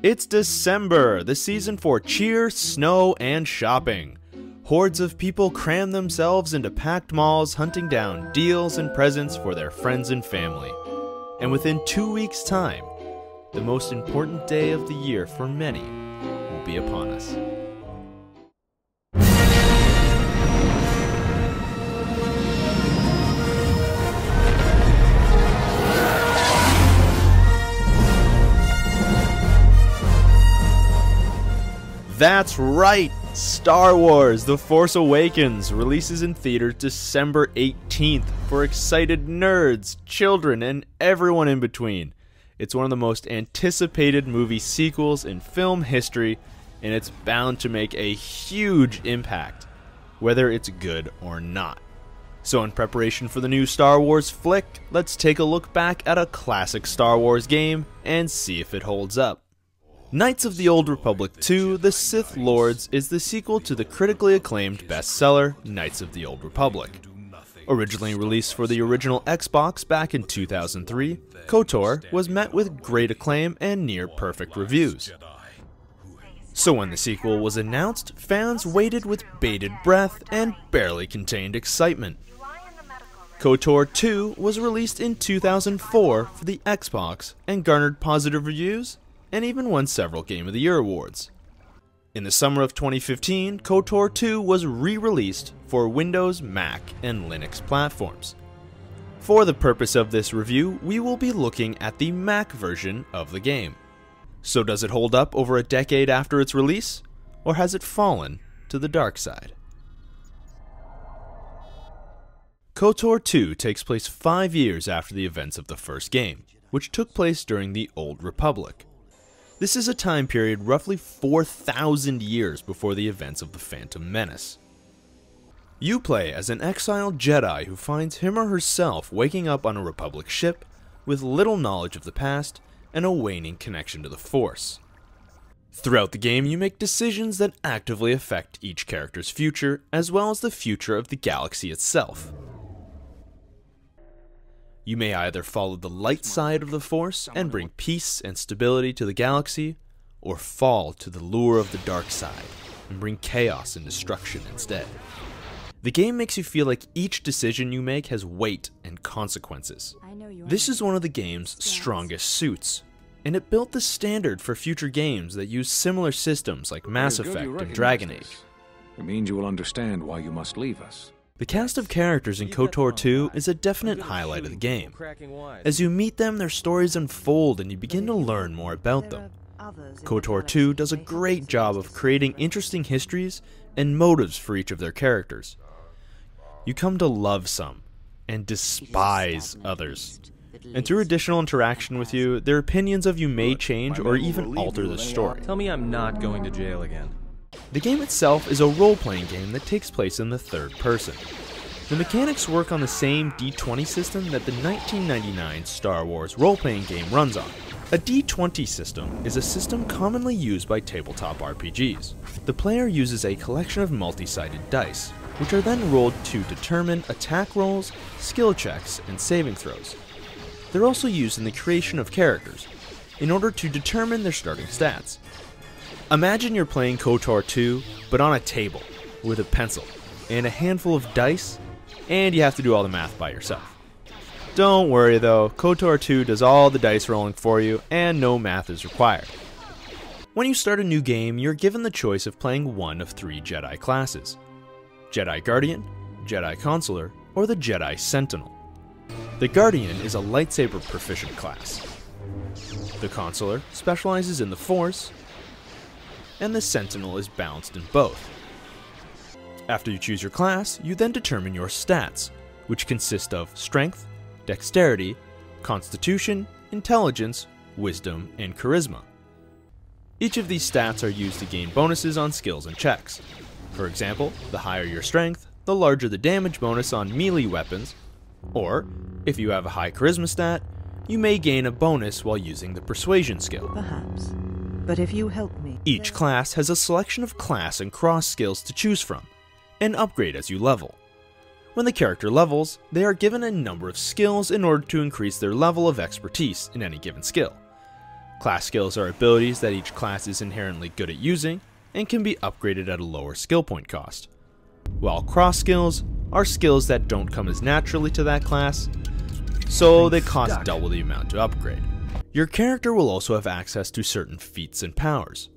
It's December, the season for cheer, snow, and shopping. Hordes of people cram themselves into packed malls hunting down deals and presents for their friends and family. And within 2 weeks' time, the most important day of the year for many will be upon us. That's right! Star Wars The Force Awakens releases in theaters December 18th for excited nerds, children, and everyone in between. It's one of the most anticipated movie sequels in film history, and it's bound to make a huge impact, whether it's good or not. So in preparation for the new Star Wars flick, let's take a look back at a classic Star Wars game and see if it holds up. Knights of the Old Republic 2: The Sith Lords is the sequel to the critically acclaimed bestseller Knights of the Old Republic. Originally released for the original Xbox back in 2003, KOTOR was met with great acclaim and near-perfect reviews. So when the sequel was announced, fans waited with bated breath and barely contained excitement. KOTOR 2 was released in 2004 for the Xbox and garnered positive reviews and even won several Game of the Year awards. In the summer of 2015, KOTOR 2 was re-released for Windows, Mac, and Linux platforms. For the purpose of this review, we will be looking at the Mac version of the game. So does it hold up over a decade after its release, or has it fallen to the dark side? KOTOR 2 takes place 5 years after the events of the first game, which took place during the Old Republic. This is a time period roughly 4,000 years before the events of the Phantom Menace. You play as an exiled Jedi who finds him or herself waking up on a Republic ship with little knowledge of the past and a waning connection to the Force. Throughout the game, you make decisions that actively affect each character's future, as well as the future of the galaxy itself. You may either follow the light side of the Force and bring peace and stability to the galaxy, or fall to the lure of the dark side and bring chaos and destruction instead. The game makes you feel like each decision you make has weight and consequences. This is one of the game's strongest suits, and it built the standard for future games that use similar systems like Mass Effect and Dragon Age. It means you will understand why you must leave us. The cast of characters in KOTOR 2 is a definite highlight of the game. As you meet them, their stories unfold and you begin to learn more about them. KOTOR 2 does a great job of creating interesting histories and motives for each of their characters. You come to love some and despise others. And through additional interaction with you, their opinions of you may change or even alter the story. Tell me I'm not going to jail again. The game itself is a role-playing game that takes place in the third person. The mechanics work on the same D20 system that the 1999 Star Wars role-playing game runs on. A D20 system is a system commonly used by tabletop RPGs. The player uses a collection of multi-sided dice, which are then rolled to determine attack rolls, skill checks, and saving throws. They're also used in the creation of characters, in order to determine their starting stats. Imagine you're playing KOTOR 2, but on a table, with a pencil, and a handful of dice, and you have to do all the math by yourself. Don't worry though, KOTOR 2 does all the dice rolling for you, and no math is required. When you start a new game, you're given the choice of playing one of 3 Jedi classes: Jedi Guardian, Jedi Consular, or the Jedi Sentinel. The Guardian is a lightsaber proficient class. The Consular specializes in the Force, and the Sentinel is balanced in both. After you choose your class, you then determine your stats, which consist of Strength, Dexterity, Constitution, Intelligence, Wisdom, and Charisma. Each of these stats are used to gain bonuses on skills and checks. For example, the higher your Strength, the larger the damage bonus on melee weapons, or, if you have a high Charisma stat, you may gain a bonus while using the Persuasion skill. Perhaps. But if you help me... Each class has a selection of class and cross skills to choose from, and upgrade as you level. When the character levels, they are given a number of skills in order to increase their level of expertise in any given skill. Class skills are abilities that each class is inherently good at using and can be upgraded at a lower skill point cost, while cross skills are skills that don't come as naturally to that class, so they cost double the amount to upgrade. Your character will also have access to certain feats and powers.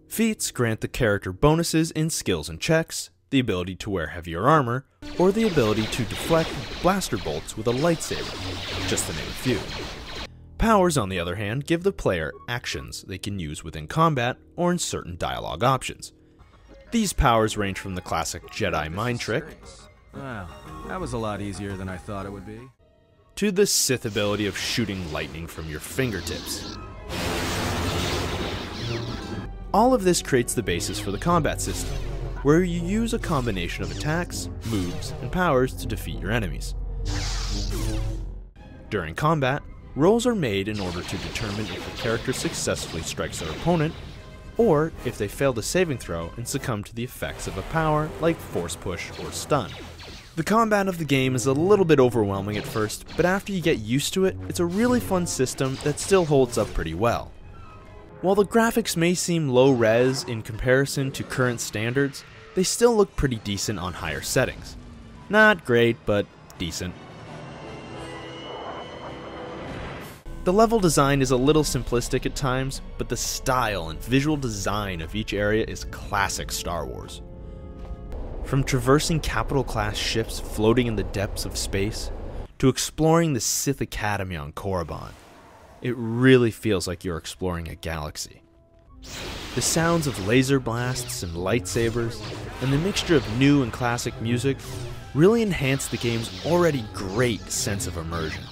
Feats grant the character bonuses in skills and checks, the ability to wear heavier armor, or the ability to deflect blaster bolts with a lightsaber, just to name a few. Powers, on the other hand, give the player actions they can use within combat or in certain dialogue options. These powers range from the classic Jedi mind trick, Wow, that was a lot easier than I thought it would be. to the Sith ability of shooting lightning from your fingertips. All of this creates the basis for the combat system, where you use a combination of attacks, moves, and powers to defeat your enemies. During combat, rolls are made in order to determine if the character successfully strikes their opponent, or if they fail the saving throw and succumb to the effects of a power like force push or stun. The combat of the game is a little bit overwhelming at first, but after you get used to it, it's a really fun system that still holds up pretty well. While the graphics may seem low res in comparison to current standards, they still look pretty decent on higher settings. Not great, but decent. The level design is a little simplistic at times, but the style and visual design of each area is classic Star Wars. From traversing capital class ships floating in the depths of space, to exploring the Sith Academy on Korriban, it really feels like you're exploring a galaxy. The sounds of laser blasts and lightsabers, and the mixture of new and classic music really enhance the game's already great sense of immersion.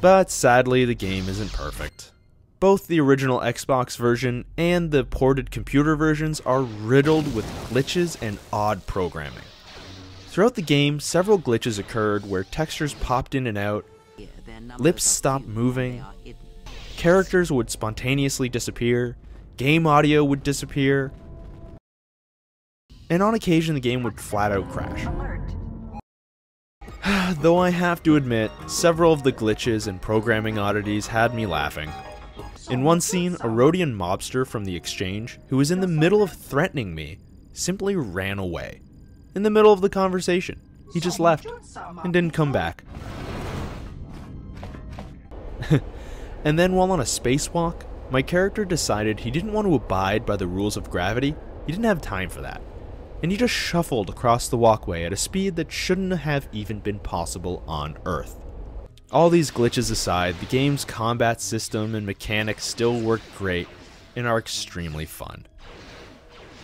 But sadly, the game isn't perfect. Both the original Xbox version and the ported computer versions are riddled with glitches and odd programming. Throughout the game, several glitches occurred where textures popped in and out, lips stopped moving, characters would spontaneously disappear, game audio would disappear, and on occasion the game would flat out crash. Though I have to admit, several of the glitches and programming oddities had me laughing. In one scene, a Rhodian mobster from the exchange, who was in the middle of threatening me, simply ran away. In the middle of the conversation, he just left and didn't come back. And then while on a spacewalk, my character decided he didn't want to abide by the rules of gravity. He didn't have time for that. And he just shuffled across the walkway at a speed that shouldn't have even been possible on Earth. All these glitches aside, the game's combat system and mechanics still work great and are extremely fun.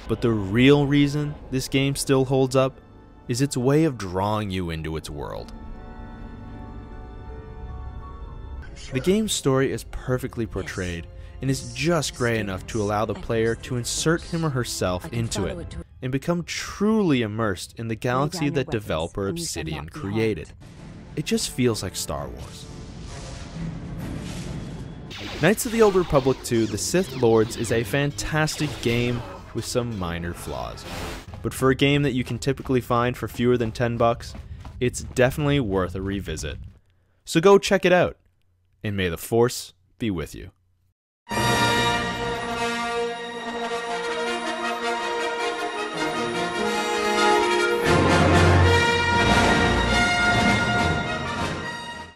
But the real reason this game still holds up is its way of drawing you into its world. The game's story is perfectly portrayed and is just gray enough to allow the player to insert him or herself into it and become truly immersed in the galaxy that developer Obsidian created. It just feels like Star Wars. Knights of the Old Republic 2: The Sith Lords is a fantastic game with some minor flaws, but for a game that you can typically find for fewer than $10, it's definitely worth a revisit. So go check it out, and may the Force be with you.